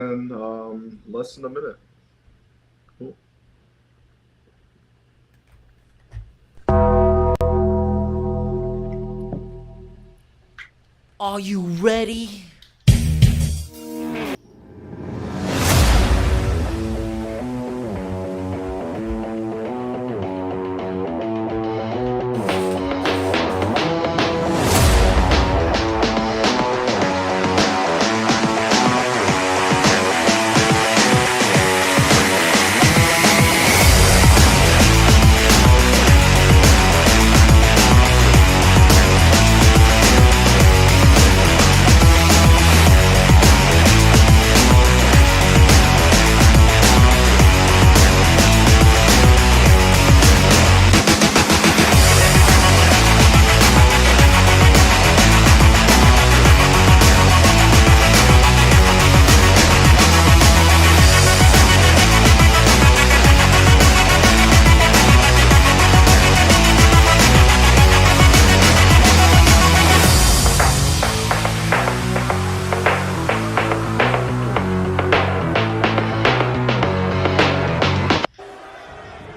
in less than a minute. Cool. Are you ready?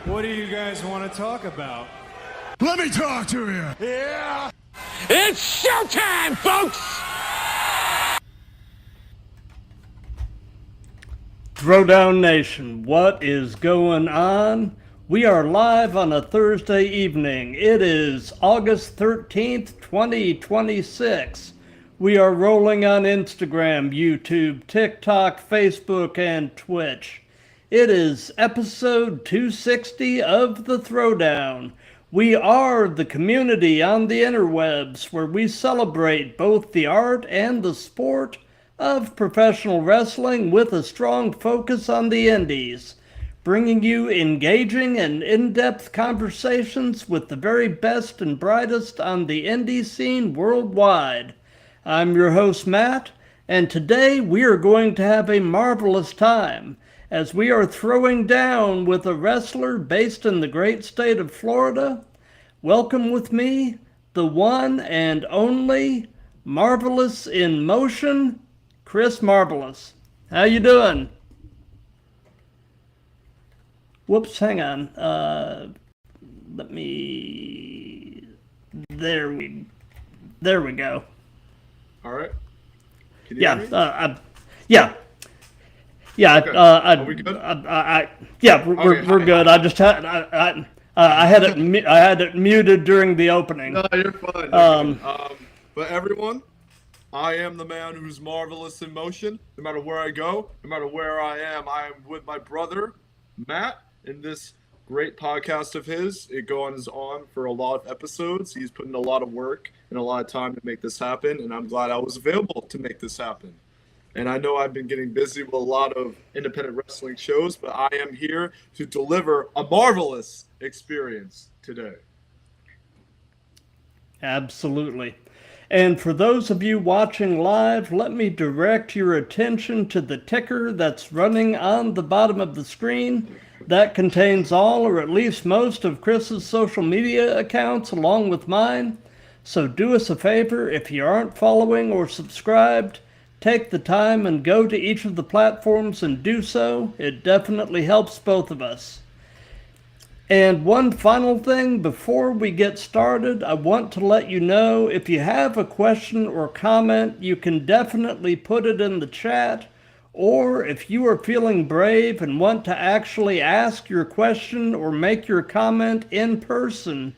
What do you guys want to talk about? Let me talk to you. Yeah! It's showtime, folks! Throwdown Nation, what is going on? We are live on a Thursday evening. It is August 13th, 2026. We are rolling on Instagram, YouTube, TikTok, Facebook, and Twitch. It is episode 260 of the Throwdown. We are the community on the interwebs where we celebrate both the art and the sport of professional wrestling with a strong focus on the indies, bringing you engaging and in-depth conversations with the very best and brightest on the indie scene worldwide. I'm your host, Matt, and today we are going to have a marvelous time as we are throwing down with a wrestler based in the great state of Florida. Welcome with me, the one and only Marvelous in Motion, Chris Marvelous. How you doing? Whoops, hang on. Let me... There we go. All right. Can you Yeah, hear me? yeah. Yeah, Okay. Are we good? We're good. I just had I had it muted during the opening. No, you're fine. You're fine. But everyone, I am the man who's marvelous in motion. No matter where I go, no matter where I am with my brother, Matt, in this great podcast of his. It goes on for a lot of episodes. He's put in a lot of work and a lot of time to make this happen, and I'm glad I was available to make this happen. And I know I've been getting busy with a lot of independent wrestling shows, but I am here to deliver a marvelous experience today. Absolutely. And for those of you watching live, let me direct your attention to the ticker that's running on the bottom of the screen. That contains all or at least most of Chris's social media accounts along with mine. So do us a favor, if you aren't following or subscribed, take the time and go to each of the platforms and do so. It definitely helps both of us. And one final thing before we get started, I want to let you know if you have a question or comment, you can definitely put it in the chat. Or if you are feeling brave and want to actually ask your question or make your comment in person,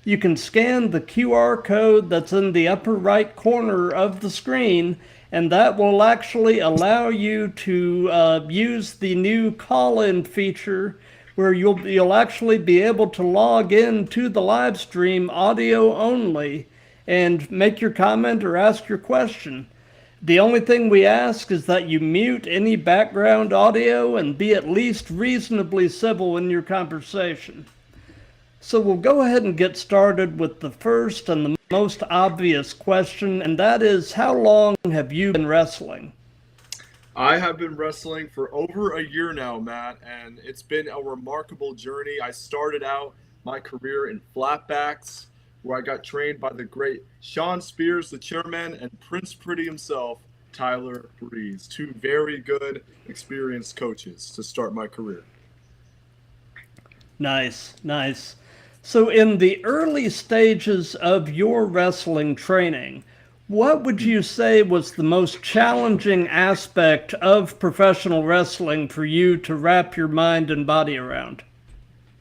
you can scan the QR code that's in the upper right corner of the screen, and that will actually allow you to use the new call-in feature where you'll actually be able to log in to the live stream audio only and make your comment or ask your question. The only thing we ask is that you mute any background audio and be at least reasonably civil in your conversation. So we'll go ahead and get started with the first and the most obvious question, and that is, how long have you been wrestling? I have been wrestling for over a year now, Matt, and it's been a remarkable journey. I started out my career in flatbacks, where I got trained by the great Sean Spears, the chairman, and Prince Pretty himself, Tyler Breeze. Two very good, experienced coaches to start my career. Nice, nice. So, in the early stages of your wrestling training, what would you say was the most challenging aspect of professional wrestling for you to wrap your mind and body around?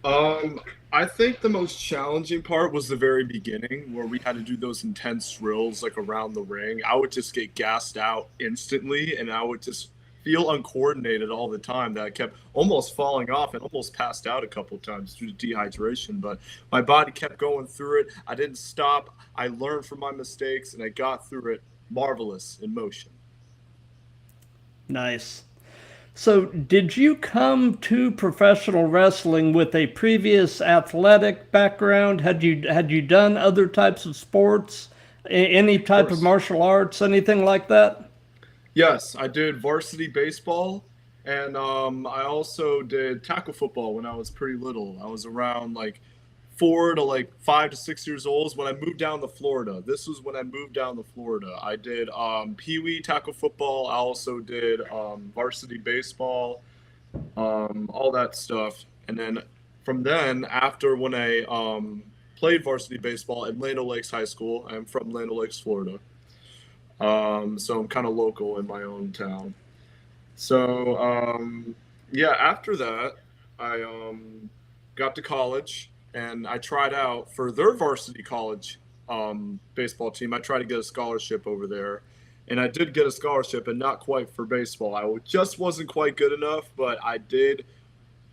I think the most challenging part was the very beginning where we had to do those intense drills like around the ring. I would just get gassed out instantly and I would just feel uncoordinated all the time that I kept almost falling off and almost passed out a couple times due to dehydration. But my body kept going through it. I didn't stop. I learned from my mistakes and I got through it marvelous in motion. Nice. So, did you come to professional wrestling with a previous athletic background? Had you done other types of sports, any type of martial arts, anything like that? Yes, I did varsity baseball, and I also did tackle football when I was pretty little. I was around like 4 to like 5 to 6 years old when I moved down to Florida. This was when I moved down to Florida. I did pee-wee tackle football. I also did varsity baseball, all that stuff. And then from then, after when I played varsity baseball at Land O'Lakes High School, I'm from Land O'Lakes, Florida. So I'm kind of local in my own town. So yeah, after that, I got to college. And I tried out for their varsity college baseball team. I tried to get a scholarship over there. And I did get a scholarship, and not quite for baseball. I just wasn't quite good enough, but I did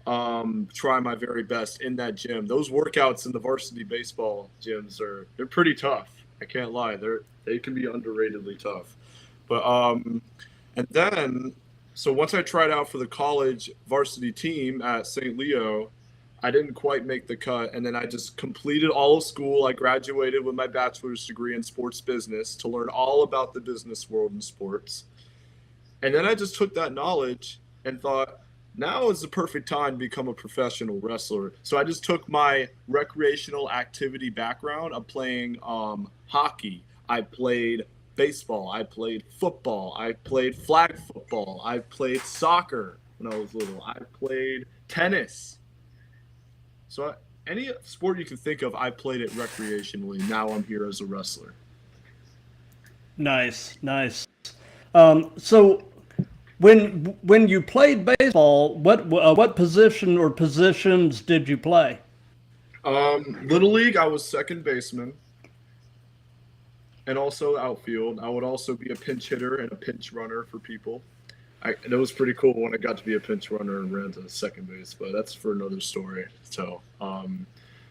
try my very best in that gym. Those workouts in the varsity baseball gyms they're pretty tough. I can't lie. They can be underratedly tough. But and then, so once I tried out for the college varsity team at St. Leo, I didn't quite make the cut, and then I just completed all of school. I graduated with my bachelor's degree in sports business to learn all about the business world in sports. And then I just took that knowledge and thought, now is the perfect time to become a professional wrestler. So I just took my recreational activity background of playing hockey. I played baseball. I played football. I played flag football. I played soccer when I was little. I played tennis. So any sport you can think of, I played it recreationally. Now I'm here as a wrestler. Nice, nice. So when you played baseball, what position or positions did you play? Little League, I was second baseman and also outfield. I would also be a pinch hitter and a pinch runner for people. And it was pretty cool when I got to be a pinch runner and ran to second base, but that's for another story. So,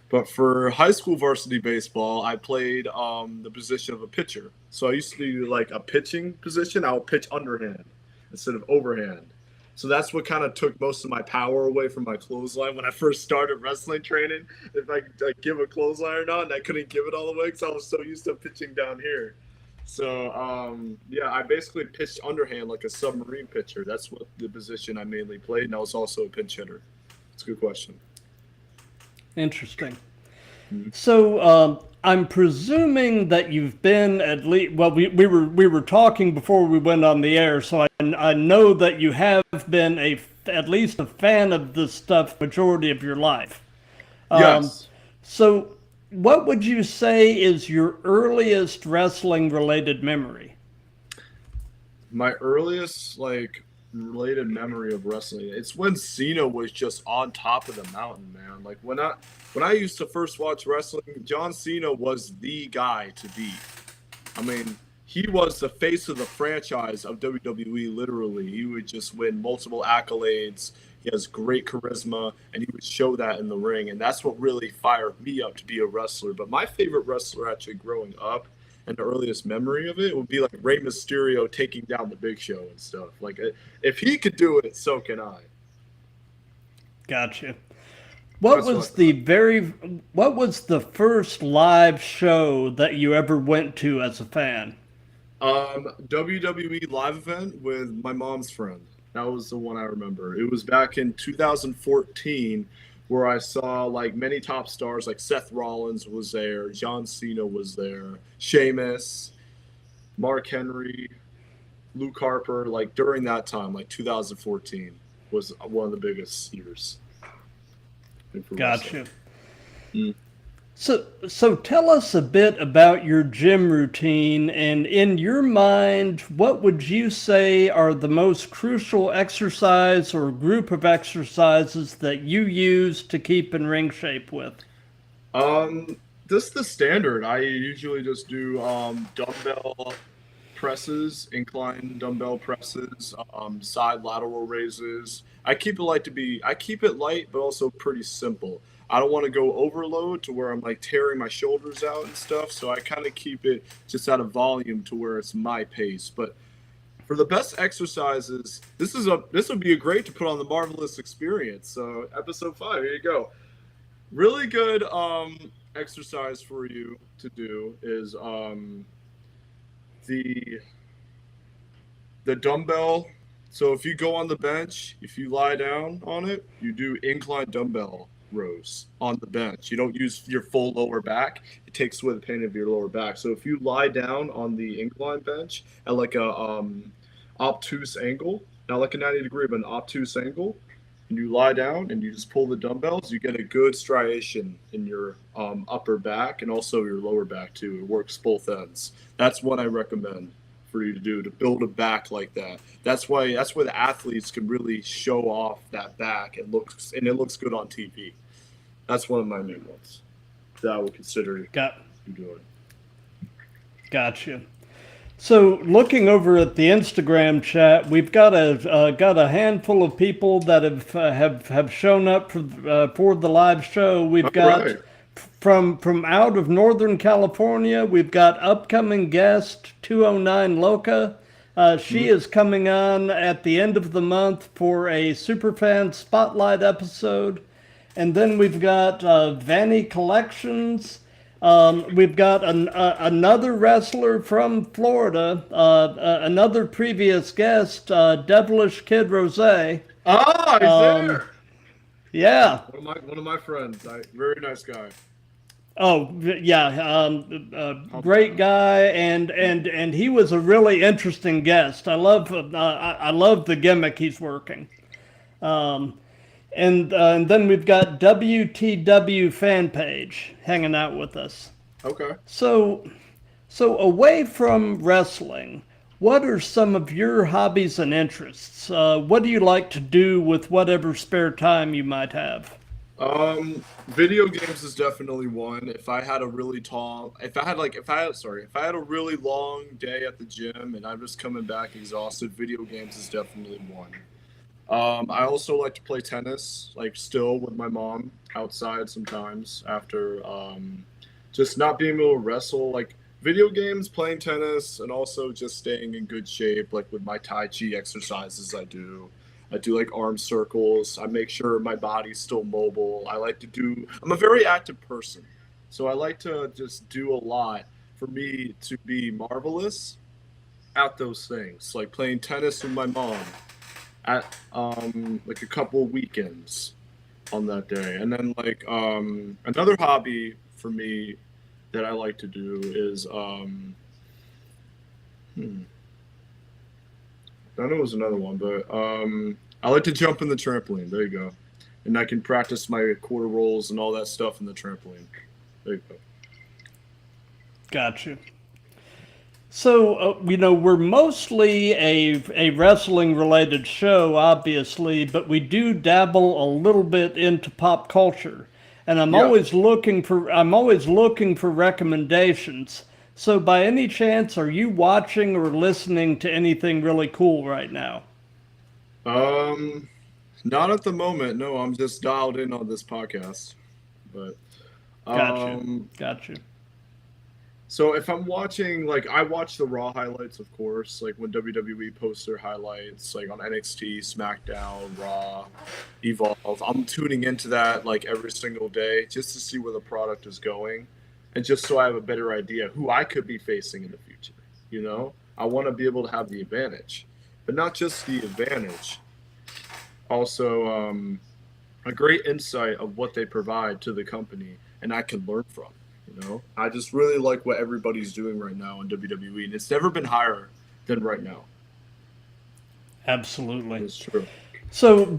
but for high school varsity baseball, I played the position of a pitcher. So I used to do like a pitching position. I would pitch underhand instead of overhand. So that's what kind of took most of my power away from my clothesline when I first started wrestling training. If I could give a clothesline or not, and I couldn't give it all the way because I was so used to pitching down here. So, yeah, I basically pitched underhand like a submarine pitcher. That's what the position I mainly played, and I was also a pinch hitter. It's a good question. Interesting. So, I'm presuming that you've been at least, well, we were talking before we went on the air, so I know that you have been at least a fan of this stuff majority of your life. Yes. So, what would you say is your earliest wrestling-related memory? My earliest, related memory of wrestling, it's when Cena was just on top of the mountain, man. Like, when I used to first watch wrestling, John Cena was the guy to beat. I mean, he was the face of the franchise of WWE, literally. He would just win multiple accolades. He has great charisma, and he would show that in the ring. And that's what really fired me up to be a wrestler. But my favorite wrestler actually growing up, and the earliest memory of it, would be like Rey Mysterio taking down the Big Show and stuff. Like, if he could do it, so can I. Gotcha. What was the first live show that you ever went to as a fan? WWE live event with my mom's friend. That was the one I remember. It was back in 2014 where I saw like many top stars, like Seth Rollins was there, John Cena was there, Sheamus, Mark Henry, Luke Harper, like during that time, like 2014 was one of the biggest years. Gotcha. Mm. So tell us a bit about your gym routine, and in your mind, what would you say are the most crucial exercise or group of exercises that you use to keep in ring shape with? Just the standard. I usually just do dumbbell presses, incline dumbbell presses, side lateral raises. I keep it light, but also pretty simple. I don't want to go overload to where I'm like tearing my shoulders out and stuff. So I kind of keep it just at a volume to where it's my pace. But for the best exercises, this would be a great to put on the Marvelous Experience. So episode 5, here you go. Really good exercise for you to do is the dumbbell. So if you go on the bench, if you lie down on it, you do incline dumbbell rows on the bench. You don't use your full lower back. It takes away the pain of your lower back. So if you lie down on the incline bench at like a obtuse angle, not like a 90 degree, but an obtuse angle, and you lie down and you just pull the dumbbells, you get a good striation in your upper back and also your lower back too. It works both ends. That's what I recommend for you to do, to build a back like that. That's why the athletes can really show off that back and it looks good on TV. That's one of my main ones that I would consider you doing. Gotcha. So looking over at the Instagram chat, we've got a handful of people that have shown up for the live show. We've got right. from out of Northern California. We've got upcoming guest 209 Loca. She is coming on at the end of the month for a Superfan Spotlight episode, and then we've got Vanny Collections. We've got another wrestler from Florida, another previous guest, Devilish Kid Rose. Ah, he's there. Yeah. One of my friends. Very nice guy. Oh yeah, great guy, and he was a really interesting guest. I love the gimmick he's working. And then we've got WTW fan page hanging out with us. Okay. So away from wrestling, what are some of your hobbies and interests? What do you like to do with whatever spare time you might have? Video games is definitely one. If I had a really long day at the gym and I'm just coming back exhausted, video games is definitely one. I also like to play tennis, like still with my mom outside sometimes after just not being able to wrestle, like video games, playing tennis, and also just staying in good shape, like with my Tai Chi exercises I do like arm circles. I make sure my body's still mobile. I'm a very active person, so I like to just do a lot for me to be marvelous at those things, like playing tennis with my mom at like a couple weekends on that day. And then like another hobby for me that I like to do is I know it was another one, but I like to jump in the trampoline. There you go. And I can practice my quarter rolls and all that stuff in the trampoline. There you go. Gotcha. So, we're mostly a wrestling-related show, obviously, but we do dabble a little bit into pop culture, and I'm always looking for recommendations. So, by any chance, are you watching or listening to anything really cool right now? Not at the moment. No, I'm just dialed in on this podcast. But Gotcha. So if I'm watching, like, I watch the Raw highlights, of course, like when WWE posts their highlights, like on NXT, SmackDown, Raw, Evolve. I'm tuning into that like every single day just to see where the product is going, and just so I have a better idea who I could be facing in the future. You know, I want to be able to have the advantage, but not just the advantage. Also, a great insight of what they provide to the company, and I can learn from. You know, I just really like what everybody's doing right now in WWE, and it's never been higher than right now. Absolutely. It's true. So,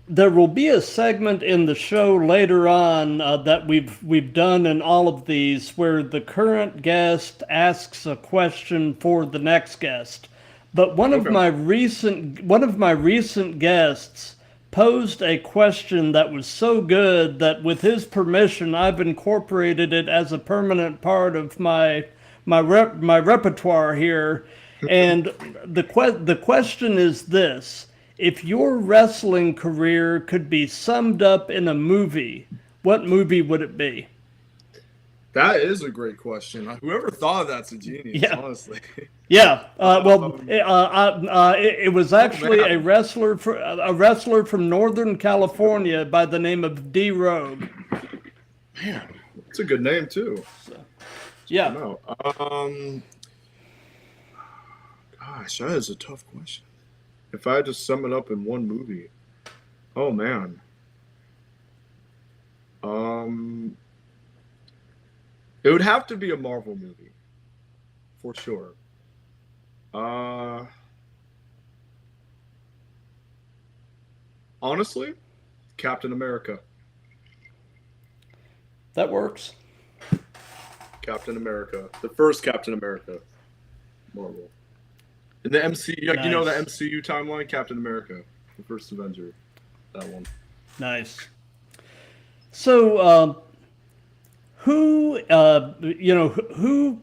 there will be a segment in the show later on that we've done in all of these where the current guest asks a question for the next guest. But one of my recent guests posed a question that was so good that with his permission I've incorporated it as a permanent part of my repertoire here. And the question is this: if your wrestling career could be summed up in a movie, what movie would it be? That is a great question. Whoever thought of that's a genius, honestly. Yeah. It was actually a wrestler from Northern California by the name of D Rogue. Man, it's a good name too. Yeah. No. Gosh, that is a tough question. If I had to sum it up in one movie, oh man. It would have to be a Marvel movie, for sure. Honestly, Captain America. That works. Captain America, the first Captain America, Marvel. In the MCU, Nice. You know the MCU timeline, Captain America, the first Avenger, that one. Nice. So, who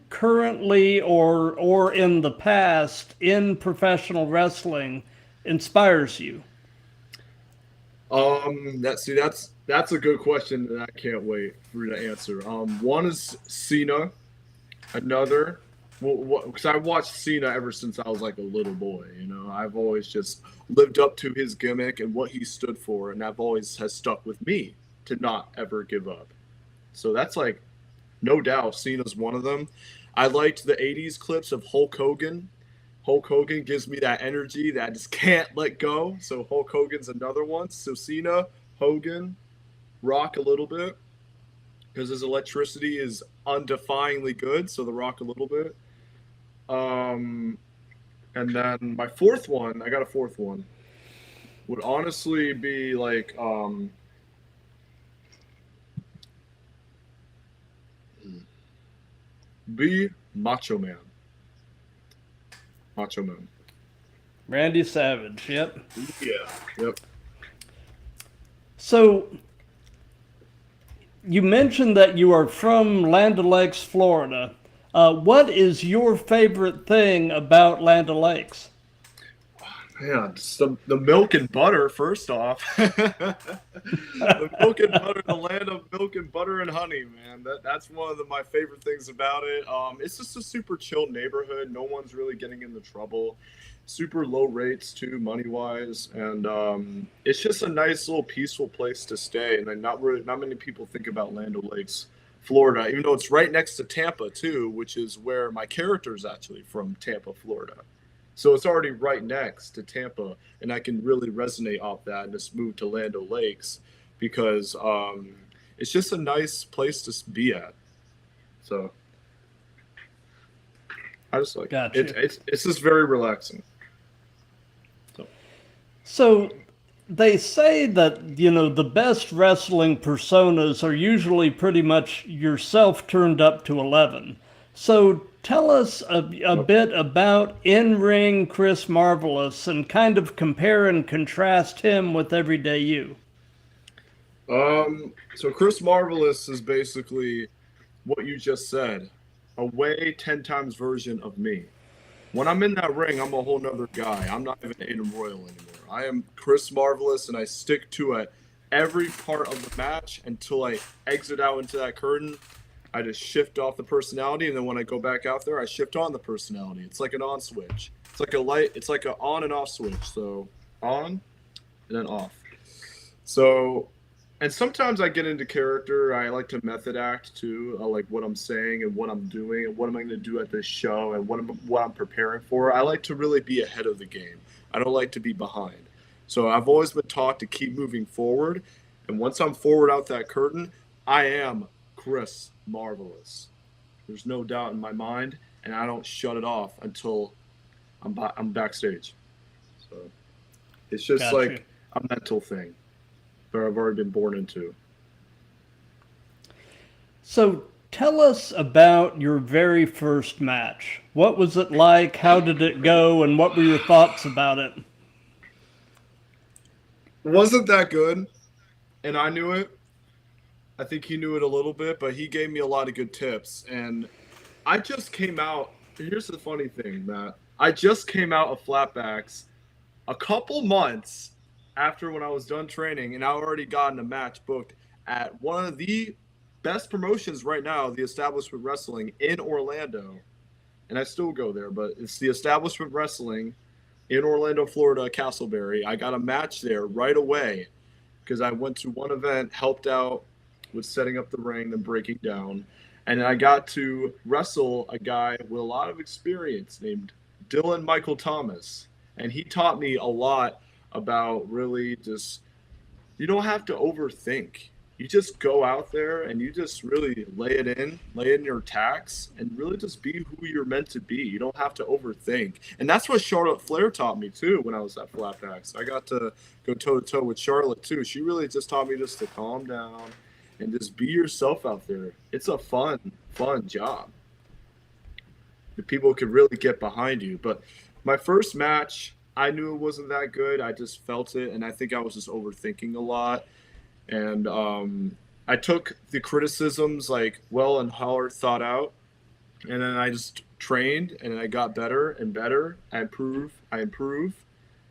currently or in the past in professional wrestling inspires you? That's a good question, and I can't wait for you to answer. One is Cena. Another, because I watched Cena ever since I was like a little boy. I've always just lived up to his gimmick and what he stood for, and has stuck with me to not ever give up. So that's like, no doubt, Cena's one of them. I liked the 80s clips of Hulk Hogan. Hulk Hogan gives me that energy that I just can't let go. So Hulk Hogan's another one. So Cena, Hogan, Rock a little bit, because his electricity is undefyingly good. So The Rock a little bit. And then my fourth one, I got a fourth one, would honestly be like Macho Man. Macho Man. Randy Savage. Yep. Yeah. Yep. So, you mentioned that you are from Land O'Lakes, Florida. What is your favorite thing about Land O'Lakes? Man, just the milk and butter, first off. The milk and butter, the land of milk and butter and honey, man. That's one of my favorite things about it. It's just a super chill neighborhood. No one's really getting into trouble. Super low rates, too, money-wise. And it's just a nice little peaceful place to stay. And then not many people think about Land O'Lakes, Florida, even though it's right next to Tampa, too, which is where my character is actually from, Tampa, Florida. So it's already right next to Tampa, and I can really resonate off that and just move to Land O'Lakes because it's just a nice place to be at. So I just like Gotcha. it. It's just very relaxing. So they say that, the best wrestling personas are usually pretty much yourself turned up to 11. So tell us a bit about in-ring Chris Marvelous and kind of compare and contrast him with everyday you. So Chris Marvelous is basically what you just said, a way 10 times version of me. When I'm in that ring, I'm a whole nother guy. I'm not even Aiden Royal anymore. I am Chris Marvelous, and I stick to it every part of the match until I exit out into that curtain. I just shift off the personality, and then when I go back out there, I shift on the personality. It's like an on switch. It's like an on and off switch. So on and then off. So, and sometimes I get into character. I like to method act too. I like what I'm saying and what I'm doing and what am I going to do at this show and what I'm preparing for. I like to really be ahead of the game. I don't like to be behind. So I've always been taught to keep moving forward. And once I'm forward out that curtain, I am Chris Marvelous. There's no doubt in my mind, and I don't shut it off until I'm backstage. So it's just Gotcha. like a mental thing that I've already been born into. So tell us about your very first match. What was it like? How did it go? And what were your thoughts about it? Wasn't that good, and I knew it. I think he knew it a little bit, but he gave me a lot of good tips. And I just came out. Here's the funny thing, Matt. I just came out of flatbacks a couple months after when I was done training, and I already gotten a match booked at one of the best promotions right now, the Establishment Wrestling in Orlando. And I still go there, but it's the Establishment Wrestling in Orlando, Florida, Castleberry. I got a match there right away because I went to one event, helped out with setting up the ring and breaking down. And I got to wrestle a guy with a lot of experience named Dylan Michael Thomas. And he taught me a lot about really just, you don't have to overthink. You just go out there and you just really lay in your attacks, and really just be who you're meant to be. You don't have to overthink. And that's what Charlotte Flair taught me too when I was at Flatbacks. I got to go toe-to-toe with Charlotte too. She really just taught me just to calm down and just be yourself out there. It's a fun job. The people could really get behind you. But my first match, I knew it wasn't that good. I just felt it, and I think I was just overthinking a lot. And I took the criticisms like well and hard thought out, and then I just trained, and I got better and better. I improved,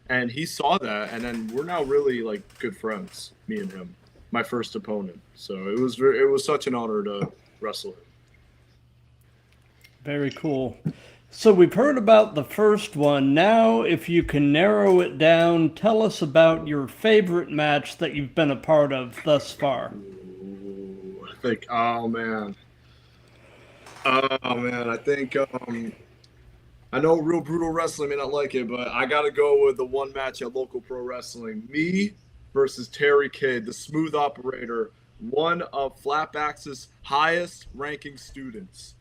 and he saw that, and then we're now really like good friends, me and him. My first opponent, so it was such an honor to wrestle him. Very cool. So we've heard about the first one. Now, if you can narrow it down, tell us about your favorite match that you've been a part of thus far. Ooh, I think, oh man, I think I know Real Brutal Wrestling may not like it, but I gotta go with the one match at Local Pro Wrestling. Me versus Terry Kidd, the smooth operator, one of Flatback's highest ranking students.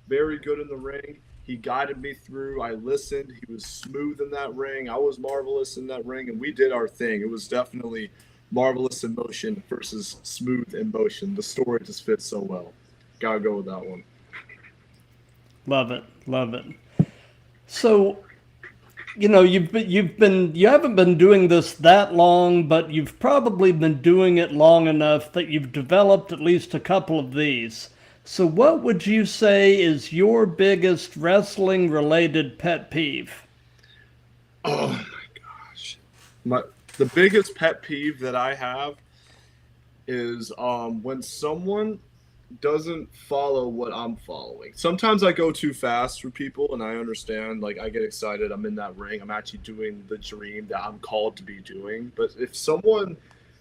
Very good in the ring. He guided me through. I listened. He was smooth in that ring. I was marvelous in that ring, and we did our thing. It was definitely marvelous in motion versus smooth in motion. The story just fits so well. Gotta go with that one. Love it. So, you haven't been doing this that long, but you've probably been doing it long enough that you've developed at least a couple of these. So what would you say is your biggest wrestling-related pet peeve? Oh my gosh. The biggest pet peeve that I have is when someone doesn't follow what I'm following. Sometimes I go too fast for people, and I understand. Like, I get excited. I'm in that ring. I'm actually doing the dream that I'm called to be doing. But if someone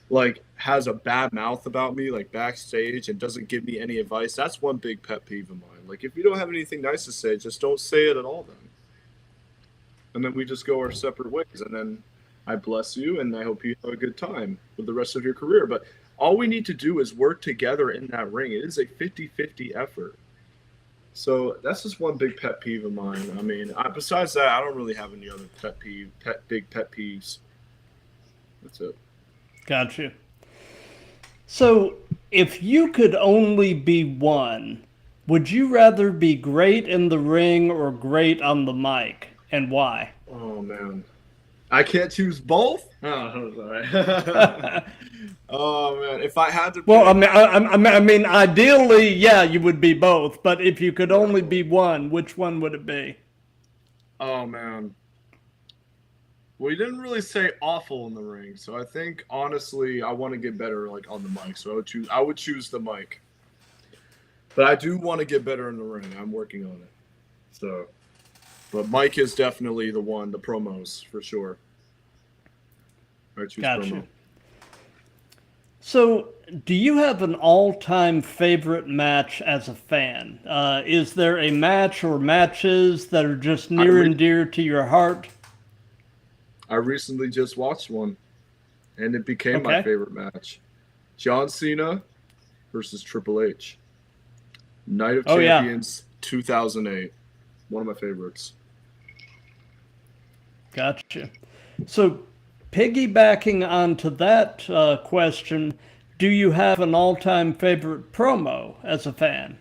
like has a bad mouth about me, like backstage, and doesn't give me any advice, that's one big pet peeve of mine. Like, if you don't have anything nice to say, just don't say it at all then. And then we just go our separate ways, and then I bless you, and I hope you have a good time with the rest of your career. But all we need to do is work together in that ring. It is a 50-50 effort. So that's just one big pet peeve of mine. I mean, besides that, I don't really have any other big pet peeves. That's it. Gotcha. So, if you could only be one, would you rather be great in the ring or great on the mic, and why? Oh man, I can't choose both. Oh, sorry. Oh man, if I had to. Well, I mean, ideally, yeah, you would be both. But if you could only be one, which one would it be? Oh man. Well, you didn't really say awful in the ring, so I think honestly I want to get better like on the mic. So I would choose the mic. But I do want to get better in the ring. I'm working on it. So, but Mike is definitely the one, the promos for sure. I choose Gotcha. promo. So, do you have an all-time favorite match as a fan? Is there a match or matches that are just near and dear to your heart? I recently just watched one, and it became my favorite match. John Cena versus Triple H. Night of Champions 2008. One of my favorites. Gotcha. So, piggybacking onto that question, do you have an all-time favorite promo as a fan?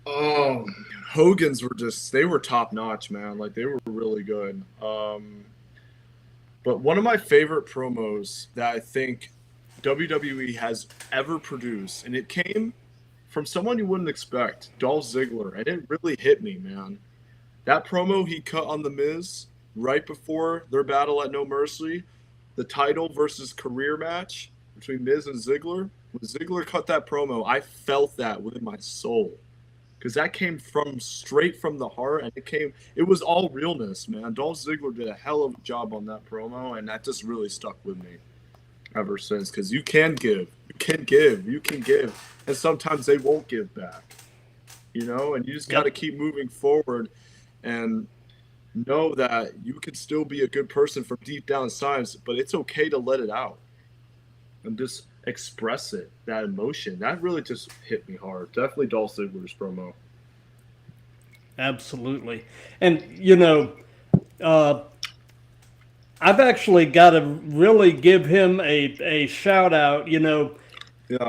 Oh, Hogan's they were top notch, man. Like, they were really good. But one of my favorite promos that I think WWE has ever produced, and it came from someone you wouldn't expect, Dolph Ziggler, and it really hit me, man. That promo he cut on The Miz right before their battle at No Mercy, the title versus career match between Miz and Ziggler. When Ziggler cut that promo, I felt that within my soul. Because that came straight from the heart, and it was all realness, man. Dolph Ziggler did a hell of a job on that promo, and that just really stuck with me ever since. Because you can give, and sometimes they won't give back, and you just got to keep moving forward and know that you can still be a good person from deep down inside, but it's okay to let it out and just express it, that emotion. That really just hit me hard. Definitely Dolph Ziggler's promo. Absolutely. And, I've actually got to really give him a shout out. Yeah.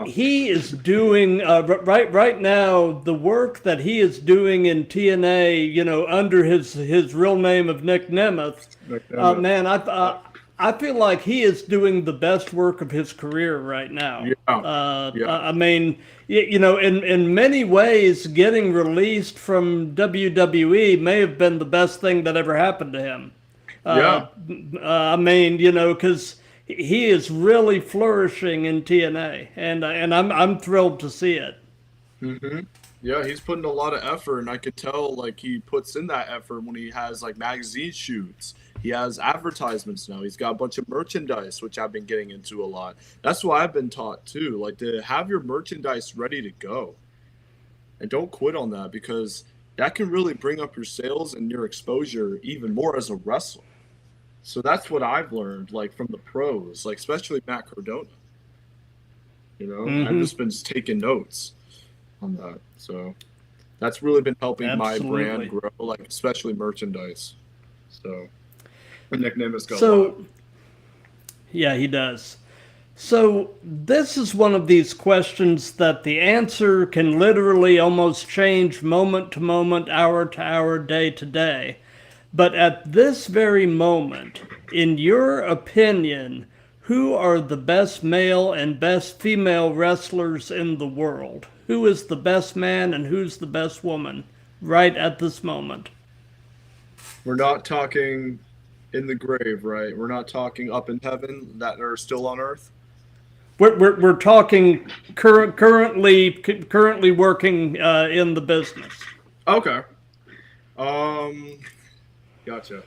He is doing right now the work that he is doing in TNA. Under his real name of Nick Nemeth. Man, I feel like he is doing the best work of his career right now. Yeah. I mean, in many ways, getting released from WWE may have been the best thing that ever happened to him. I mean, because he is really flourishing in TNA, and I'm thrilled to see it. Mm-hmm. Yeah, he's putting a lot of effort, and I could tell like he puts in that effort when he has like magazine shoots. He has advertisements now. He's got a bunch of merchandise, which I've been getting into a lot. That's why I've been taught too, like to have your merchandise ready to go, and don't quit on that, because that can really bring up your sales and your exposure even more as a wrestler. So that's what I've learned, like from the pros, like especially Matt Cardona. I've just been taking notes on that. So that's really been helping my brand grow, like especially merchandise. So my nickname is yeah, he does. So this is one of these questions that the answer can literally almost change moment to moment, hour to hour, day to day. But at this very moment, in your opinion, who are the best male and best female wrestlers in the world? Who is the best man and who's the best woman right at this moment? We're not talking in the grave, right? We're not talking up in heaven that are still on earth. We're talking currently working in the business. Okay. Gotcha.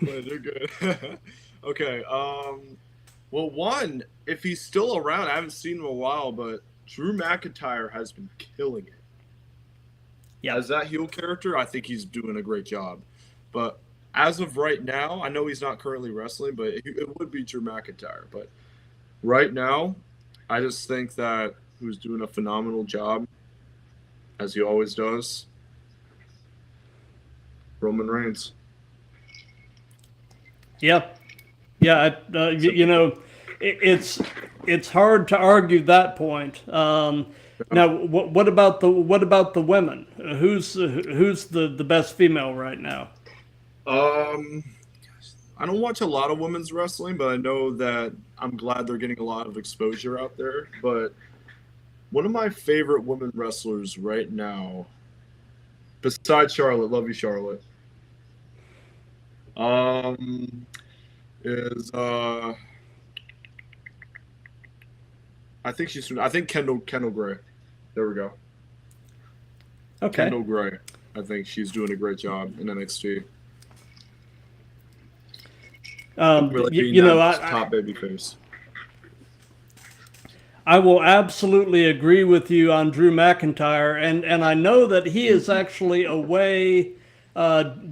You're good. Okay. Well, one, if he's still around, I haven't seen him in a while, but Drew McIntyre has been killing it. Yeah. As that heel character, I think he's doing a great job. But as of right now, I know he's not currently wrestling, but it would be Drew McIntyre. But right now, I just think that who's doing a phenomenal job, as he always does, Roman Reigns. Yeah. It's hard to argue that point. Now, what about the women? Who's the best female right now? I don't watch a lot of women's wrestling, but I know that I'm glad they're getting a lot of exposure out there. But one of my favorite women wrestlers right now, besides Charlotte, love you, Charlotte, is I think Kendall Gray. There we go. Okay. Kendall Gray. I think she's doing a great job in NXT. Top babyface. I will absolutely agree with you on Drew McIntyre, and I know that he is actually away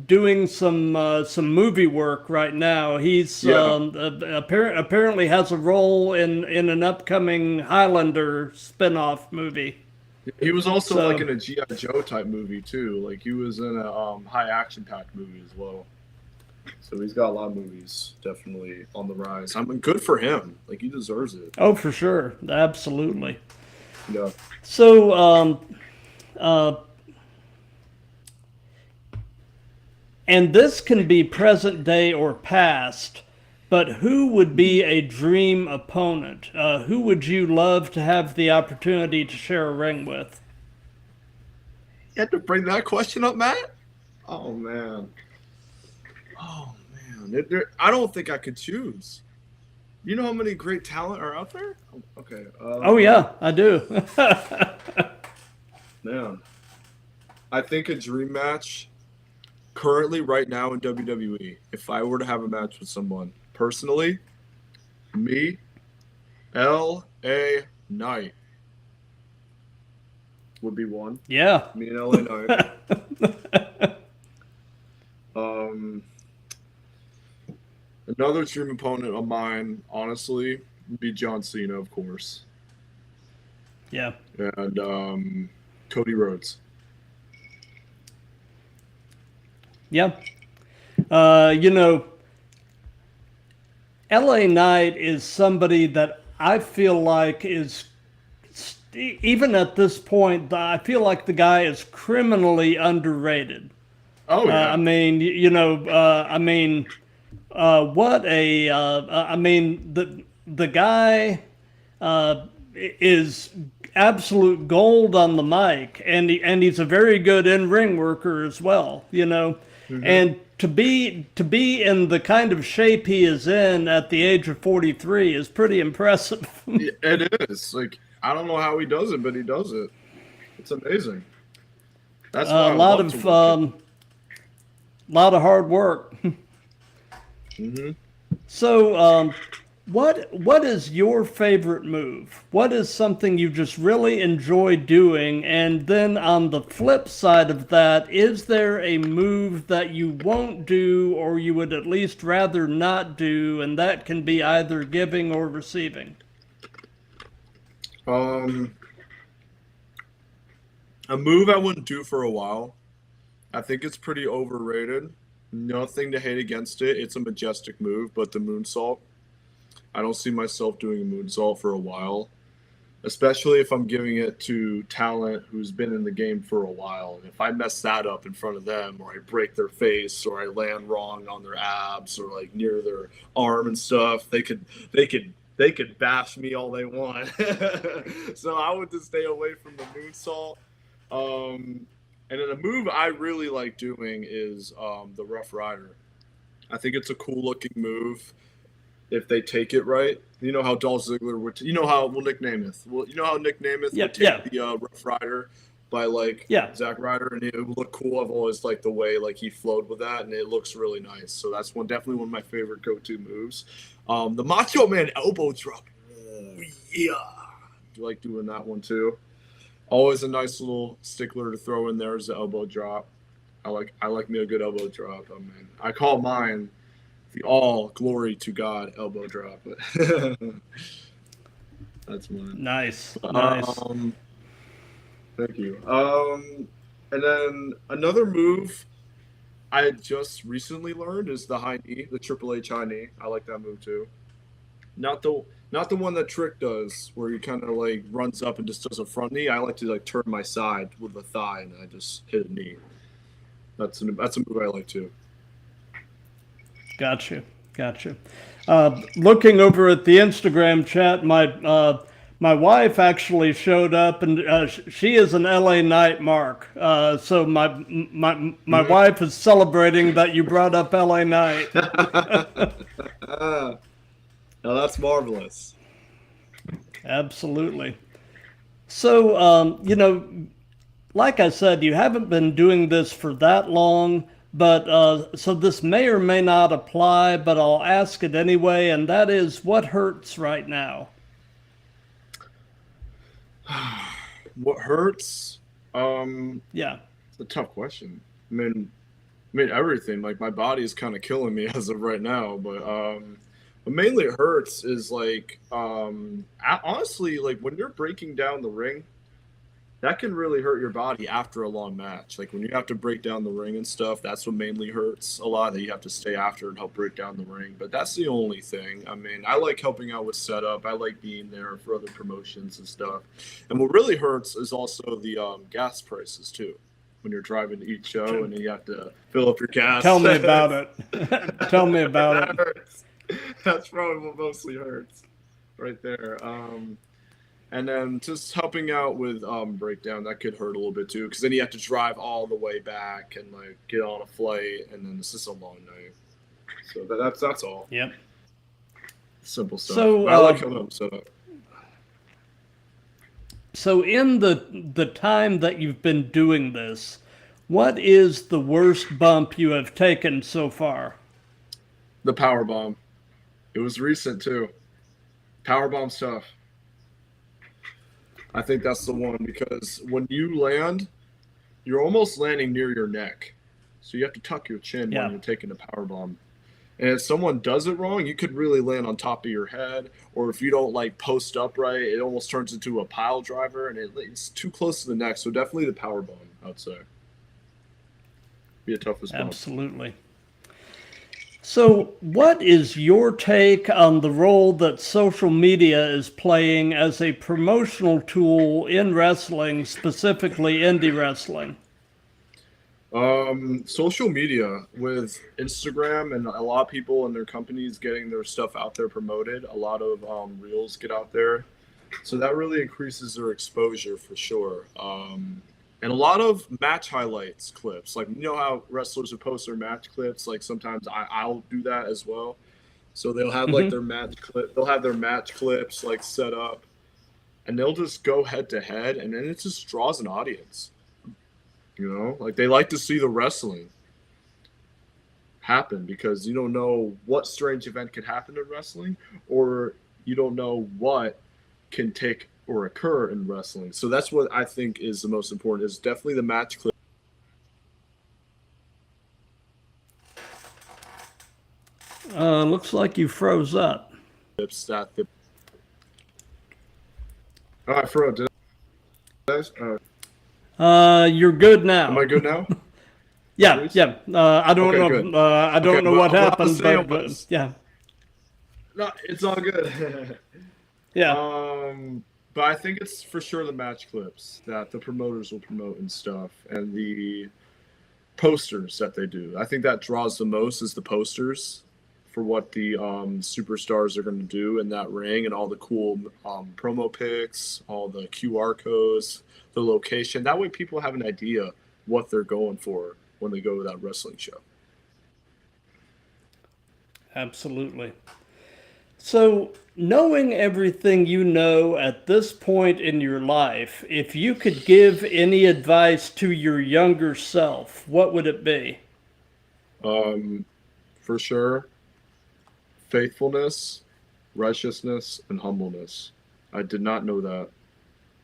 doing some movie work right now. He's apparently has a role in an upcoming Highlander spinoff movie. He was also like in a G.I. Joe type movie too. Like he was in a high action packed movie as well. So he's got a lot of movies definitely on the rise. I mean, good for him. Like, he deserves it. Oh, for sure. Absolutely. Yeah. So, and this can be present day or past, but who would be a dream opponent? Who would you love to have the opportunity to share a ring with? You had to bring that question up, Matt? Oh, man. Oh, man. I don't think I could choose. You know how many great talent are out there? Okay. Oh, yeah, I do. Man. I think a dream match currently right now in WWE, if I were to have a match with someone, personally, me, L.A. Knight would be one. Yeah. Me and L.A. Knight. Another dream opponent of mine, honestly, would be John Cena, of course. Yeah. And Cody Rhodes. Yeah. LA Knight is somebody that I feel like is, even at this point, I feel like the guy is criminally underrated. Oh, yeah. The guy is absolute gold on the mic, and he's a very good in-ring worker as well, Mm-hmm. And to be in the kind of shape he is in at the age of 43 is pretty impressive. It is. Like, I don't know how he does it, but he does it. It's amazing. That's why a lot of hard work. Mm-hmm. So, what is your favorite move? What is something you just really enjoy doing? And then on the flip side of that, is there a move that you won't do or you would at least rather not do, and that can be either giving or receiving? A move I wouldn't do for a while. I think it's pretty overrated. Nothing to hate against it. It's a majestic move, but the moonsault, I don't see myself doing a moonsault for a while, especially if I'm giving it to talent who's been in the game for a while. And if I mess that up in front of them, or I break their face, or I land wrong on their abs, or like near their arm and stuff, they could bash me all they want. So I would just stay away from the moonsault. And then a move I really like doing is the Rough Rider. I think it's a cool looking move if they take it right. You know how Dolph Ziggler would. You know how Nick Namath. Well, you know how Nick Namath would take the Rough Rider by Zack Ryder, and it would look cool. I've always liked the way he flowed with that, and it looks really nice. So that's definitely one of my favorite go-to moves. The Macho Man elbow drop. Oh, yeah, I like doing that one too. Always a nice little stickler to throw in there is the elbow drop. I like me a good elbow drop. I mean, I call mine the all glory to God elbow drop. That's mine. Nice. Thank you. And then another move I just recently learned is the high knee, the Triple H high knee. I like that move too. Not the one that Trick does, where he kind of runs up and just does a front knee. I like to turn my side with the thigh and I just hit a knee. That's a move I like too. Gotcha. Looking over at the Instagram chat, my wife actually showed up, and she is an LA Knight mark. So my wife is celebrating that you brought up LA Knight. Now that's marvelous. Absolutely. So, like I said, you haven't been doing this for that long, but so this may or may not apply, but I'll ask it anyway, and that is, what hurts right now? What hurts? Yeah. It's a tough question. I mean everything. My body is kind of killing me as of right now, but what mainly hurts is honestly, when you're breaking down the ring, that can really hurt your body after a long match. Like when you have to break down the ring and stuff, that's what mainly hurts a lot, that you have to stay after and help break down the ring. But that's the only thing. I mean, I like helping out with setup. I like being there for other promotions and stuff. And what really hurts is also the gas prices too. When you're driving to each show and you have to fill up your gas. Tell me about it. Tell me about it. Hurts. That's probably what mostly hurts right there. And then just helping out with breakdown, that could hurt a little bit too, because then you have to drive all the way back and like get on a flight, and then it's just a long night. So that's all. Yep. Simple stuff. So I like how that set up. So in the time that you've been doing this, what is the worst bump you have taken so far? The power bomb. It was recent too. Power bomb's tough. I think that's the one, because when you land, you're almost landing near your neck. So you have to tuck your chin when you're taking a power bomb. And if someone does it wrong, you could really land on top of your head. Or if you don't like post upright, it almost turns into a pile driver, and it's too close to the neck. So definitely the power bomb, I would say. Be a toughest bump. Absolutely. So what is your take on the role that social media is playing as a promotional tool in wrestling, specifically indie wrestling? Social media with Instagram and a lot of people and their companies getting their stuff out there promoted. A lot of reels get out there. So that really increases their exposure for sure. And a lot of match highlights clips, like, you know how wrestlers will post their match clips, like sometimes I'll do that as well. So they'll have like their match clip, they'll have their match clips like set up, and they'll just go head to head, and then it just draws an audience. You know, like they like to see the wrestling happen, because you don't know what strange event could happen in wrestling, or you don't know what can take or occur in wrestling. So that's what I think is the most important, is definitely the match clip. Looks like you froze up. Oh, I froze. Did I? You're good now. Am I good now? Yeah. I don't know. Good. I don't know what happened, but yeah. No, it's all good. Yeah. But I think it's for sure the match clips that the promoters will promote and stuff, and the posters that they do. I think that draws the most, is the posters for what the superstars are going to do in that ring, and all the cool promo pics, all the QR codes, the location. That way people have an idea what they're going for when they go to that wrestling show. Absolutely. So, knowing everything you know at this point in your life, if you could give any advice to your younger self, what would it be? For sure, faithfulness, righteousness, and humbleness. I did not know that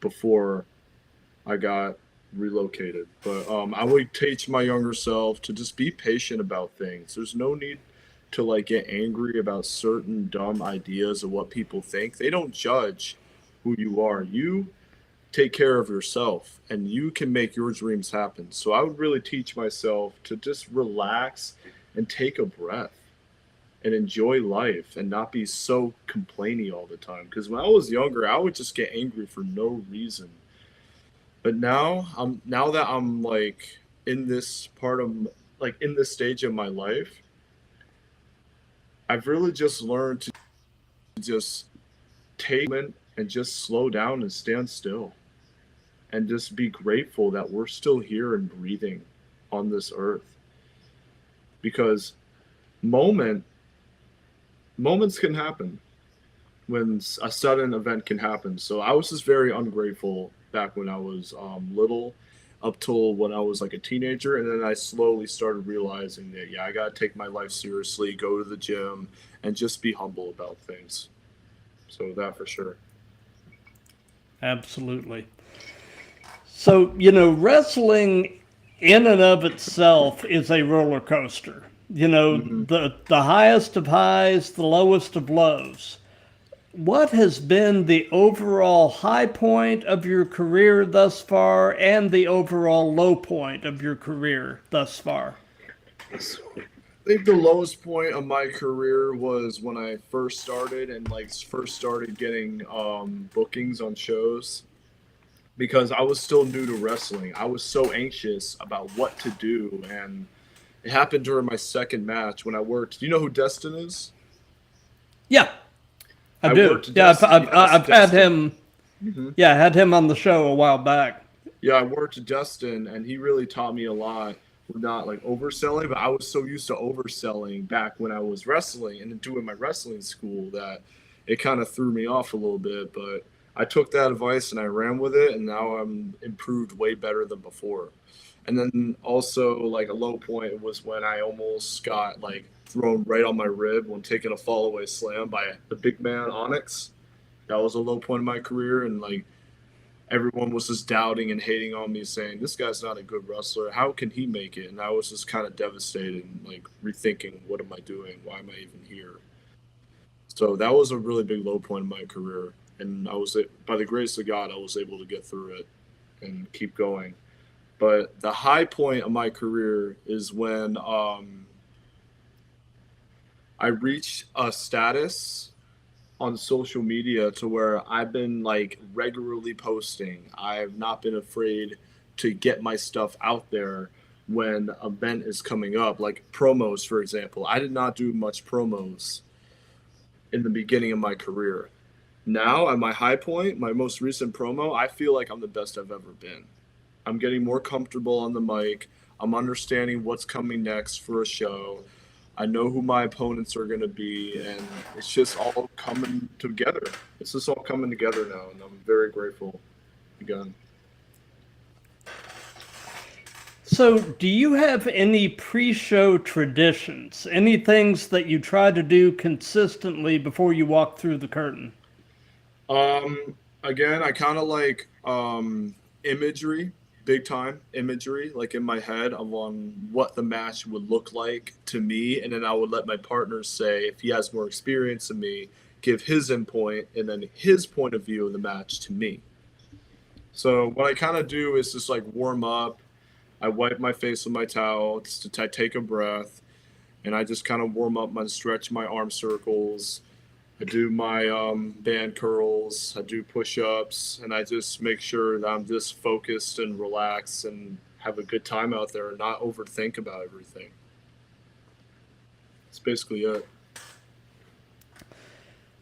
before I got relocated, but I would teach my younger self to just be patient about things. There's no need to like get angry about certain dumb ideas of what people think. They don't judge who you are. You take care of yourself, and you can make your dreams happen. So I would really teach myself to just relax and take a breath and enjoy life, and not be so complainy all the time. Because when I was younger, I would just get angry for no reason. But now that I'm like in this part of like in this stage of my life, I've really just learned to just take it and just slow down and stand still, and just be grateful that we're still here and breathing on this earth. Because moments can happen, when a sudden event can happen. So I was just very ungrateful back when I was little, up till when I was like a teenager, and then I slowly started realizing that I gotta take my life seriously, go to the gym, and just be humble about things. So that for sure. Absolutely. So, wrestling in and of itself is a roller coaster. The highest of highs, the lowest of lows. what has been the overall high point of your career thus far and the overall low point of your career thus far? I think the lowest point of my career was when I first started and first started getting bookings on shows because I was still new to wrestling. I was so anxious about what to do, and it happened during my second match when I worked. Do you know who Destin is? Yeah, I I do. worked Yeah, Destin. I've had Destin. him. Yeah, I had him on the show a while back. Yeah, I worked Dustin, and he really taught me a lot with not overselling, but I was so used to overselling back when I was wrestling and doing my wrestling school that it kind of threw me off a little bit. But I took that advice and I ran with it, and now I'm improved way better than before. And then also a low point was when I almost got thrown right on my rib when taking a fall away slam by the big man Onyx. That was a low point in my career, and everyone was just doubting and hating on me, saying, this guy's not a good wrestler. How can he make it? And I was just kind of devastated and rethinking, what am I doing? Why am I even here? So that was a really big low point in my career. And by the grace of God, I was able to get through it and keep going. But the high point of my career is when I reached a status on social media to where I've been regularly posting. I've not been afraid to get my stuff out there when an event is coming up, like promos, for example. I did not do much promos in the beginning of my career. Now at my high point, my most recent promo, I feel like I'm the best I've ever been. I'm getting more comfortable on the mic. I'm understanding what's coming next for a show. I know who my opponents are going to be, and it's just all coming together. It's just all coming together now, and I'm very grateful again. So, do you have any pre-show traditions? Any things that you try to do consistently before you walk through the curtain? Again, I kind of like imagery. Big time imagery, in my head on what the match would look like to me, and then I would let my partner say, if he has more experience than me, give his endpoint and then his point of view of the match to me. So what I kind of do is just warm up. I wipe my face with my towel, I take a breath, and I just kind of warm up and stretch my arm circles. I do my band curls, I do push-ups, and I just make sure that I'm just focused and relaxed and have a good time out there and not overthink about everything. That's basically it.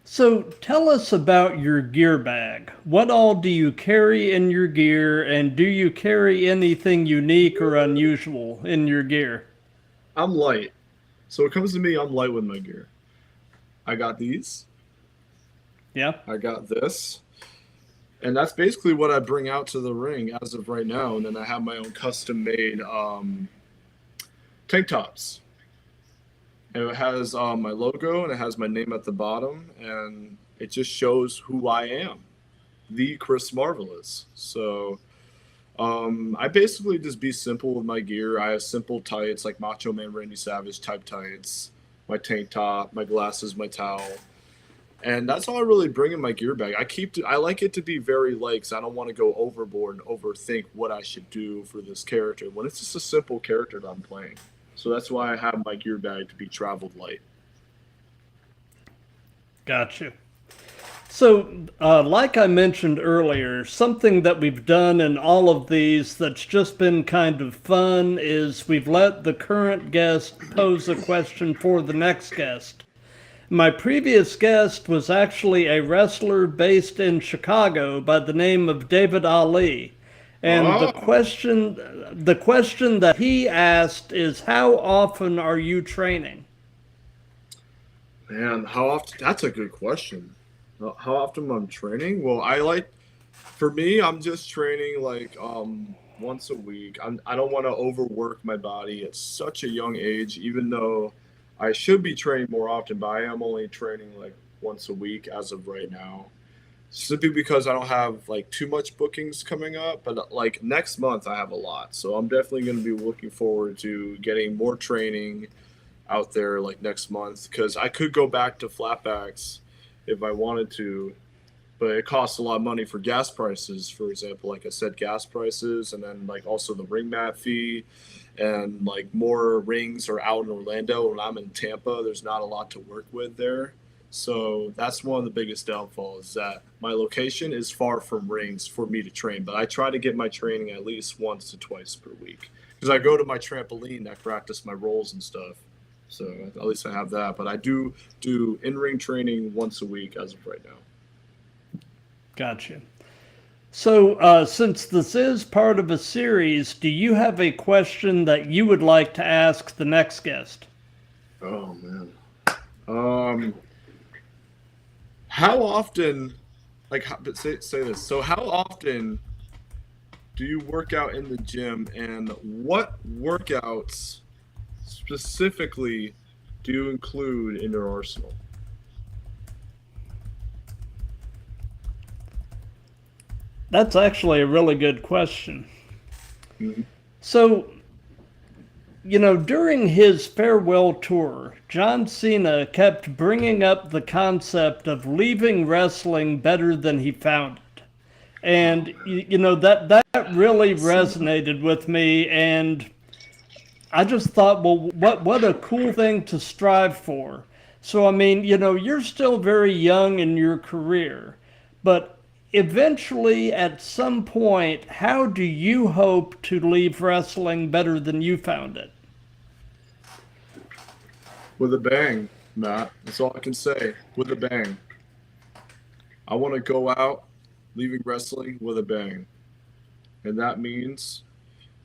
So tell us about your gear bag. What all do you carry in your gear, and do you carry anything unique or unusual in your gear? I'm light. So when it comes to me, I'm light with my gear. I got these. Yeah. I got this. And that's basically what I bring out to the ring as of right now. And then I have my own custom-made tank tops. And it has my logo and it has my name at the bottom. And it just shows who I am, the Chris Marvelous. So I basically just be simple with my gear. I have simple tights like Macho Man Randy Savage type tights, my tank top, my glasses, my towel. And that's all I really bring in my gear bag. I like it to be very light because I don't want to go overboard and overthink what I should do for this character when it's just a simple character that I'm playing. So that's why I have my gear bag to be traveled light. Gotcha. So, like I mentioned earlier, something that we've done in all of these that's just been kind of fun is we've let the current guest pose a question for the next guest. My previous guest was actually a wrestler based in Chicago by the name of David Ali. And the question that he asked is, how often are you training? Man, how often? That's a good question. How often I'm training? Well, for me, I'm just training once a week. I don't want to overwork my body at such a young age, even though I should be training more often, but I am only training once a week as of right now. Simply because I don't have too much bookings coming up, but next month I have a lot. So I'm definitely going to be looking forward to getting more training out there next month, because I could go back to flatbacks if I wanted to, but it costs a lot of money for gas prices. For example, like I said, gas prices, and then like also the ring mat fee, and like more rings are out in Orlando. When I'm in Tampa, there's not a lot to work with there. So that's one of the biggest downfalls, is that my location is far from rings for me to train. But I try to get my training at least once to twice per week, because I go to my trampoline, I practice my rolls and stuff. So at least I have that. But I do in-ring training once a week as of right now. Gotcha. So since this is part of a series, do you have a question that you would like to ask the next guest? Oh, man. How often, say this. So how often do you work out in the gym, and what workouts specifically do you include in your arsenal? That's actually a really good question. Mm-hmm. So, during his farewell tour, John Cena kept bringing up the concept of leaving wrestling better than he found it. And, that really resonated with me, and I just thought, well, what a cool thing to strive for. So, I mean, you're still very young in your career, but eventually, at some point, how do you hope to leave wrestling better than you found it? With a bang, Matt. That's all I can say. With a bang. I want to go out leaving wrestling with a bang. And that means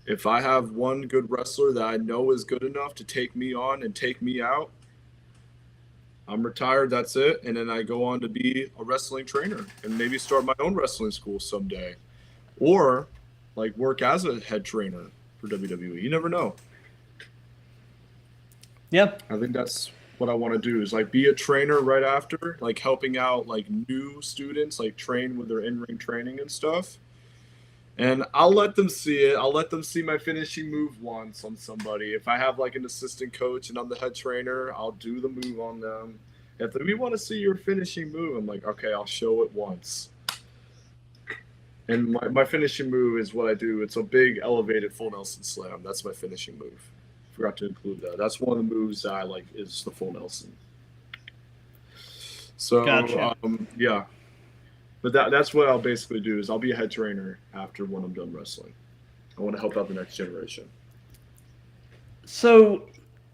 if I have one good wrestler that I know is good enough to take me on and take me out, I'm retired, that's it. And then I go on to be a wrestling trainer and maybe start my own wrestling school someday. Or like work as a head trainer for WWE. You never know. Yep. I think that's what I want to do, is like be a trainer right after, like helping out like new students, like train with their in-ring training and stuff. And I'll let them see it. I'll let them see my finishing move once on somebody. If I have like an assistant coach and I'm the head trainer, I'll do the move on them. If we want to see your finishing move, I'm like, okay, I'll show it once. And my finishing move is what I do. It's a big elevated full Nelson slam. That's my finishing move. Forgot to include that. That's one of the moves that I like, is the full Nelson. So, Gotcha. Yeah. But that's what I'll basically do, is I'll be a head trainer after when I'm done wrestling. I want to help out the next generation. So,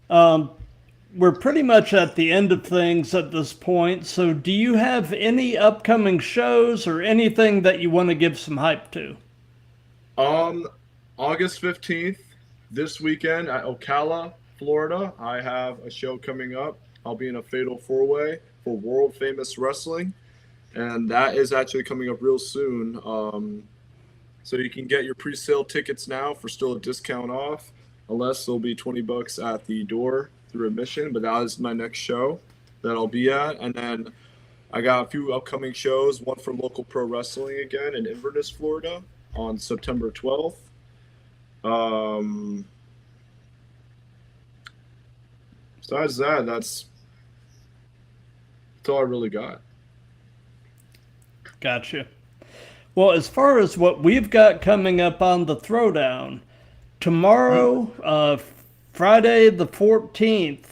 we're pretty much at the end of things at this point. So do you have any upcoming shows or anything that you want to give some hype to? August 15th, this weekend at Ocala, Florida, I have a show coming up. I'll be in a fatal four-way for World Famous Wrestling. And that is actually coming up real soon. So you can get your pre-sale tickets now for still a discount off, unless there'll be $20 at the door through admission. But that is my next show that I'll be at. And then I got a few upcoming shows, one from local pro wrestling again in Inverness, Florida on September 12th. Besides that, that's all I really got. Gotcha. Well, as far as what we've got coming up on the Throwdown, tomorrow, Friday the 14th,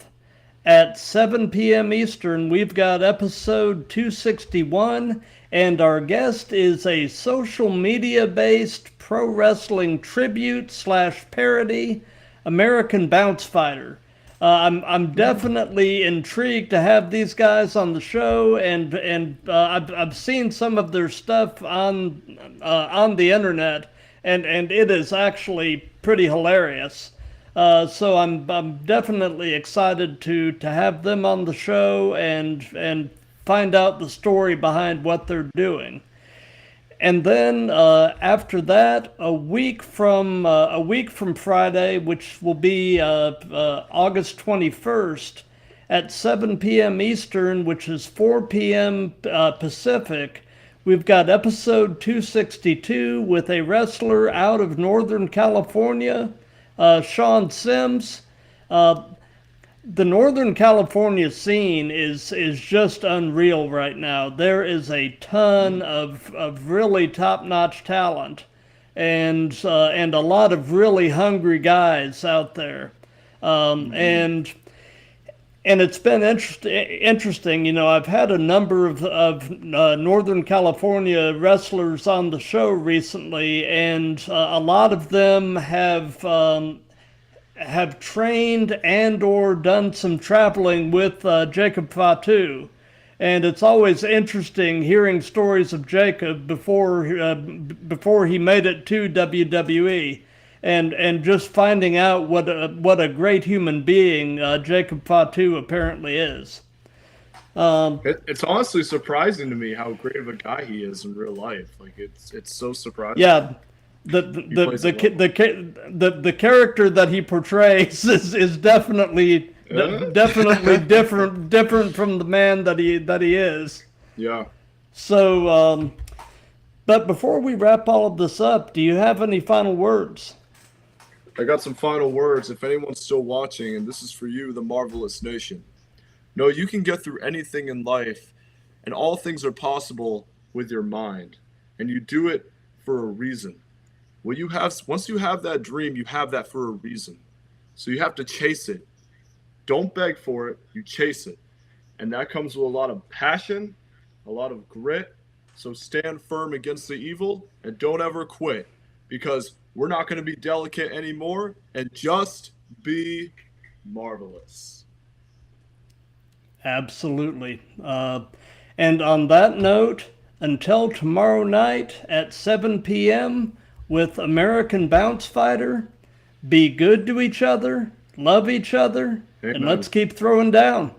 at 7 p.m. Eastern, we've got episode 261, and our guest is a social media-based pro wrestling tribute / parody American Bounce Fighter. I'm definitely intrigued to have these guys on the show, and I've seen some of their stuff on the internet, and it is actually pretty hilarious. So I'm definitely excited to have them on the show and find out the story behind what they're doing. And then after that, a week from Friday, which will be August 21st, at 7 p.m. Eastern, which is 4 p.m. Pacific, we've got episode 262 with a wrestler out of Northern California, Sean Sims. the Northern California scene is just unreal right now. There is a ton of really top-notch talent, and a lot of really hungry guys out there, and it's been interesting. You know, I've had a number of Northern California wrestlers on the show recently, and a lot of them have trained and or done some traveling with Jacob Fatu. And it's always interesting hearing stories of Jacob before he made it to WWE, and just finding out what a great human being Jacob Fatu apparently is. It's honestly surprising to me how great of a guy he is in real life. Like it's so surprising. Yeah. The character that he portrays is definitely different from the man that he is. Yeah. So, but before we wrap all of this up, do you have any final words? I got some final words. If anyone's still watching, and this is for you, the Marvelous Nation. No, you can get through anything in life, and all things are possible with your mind, and you do it for a reason. Once you have that dream, you have that for a reason. So you have to chase it. Don't beg for it, you chase it. And that comes with a lot of passion, a lot of grit. So stand firm against the evil and don't ever quit, because we're not going to be delicate anymore, and just be marvelous. Absolutely. And on that note, until tomorrow night at 7 p.m., with American Bounce Fighter, be good to each other, love each other, Amen. and let's keep throwing down.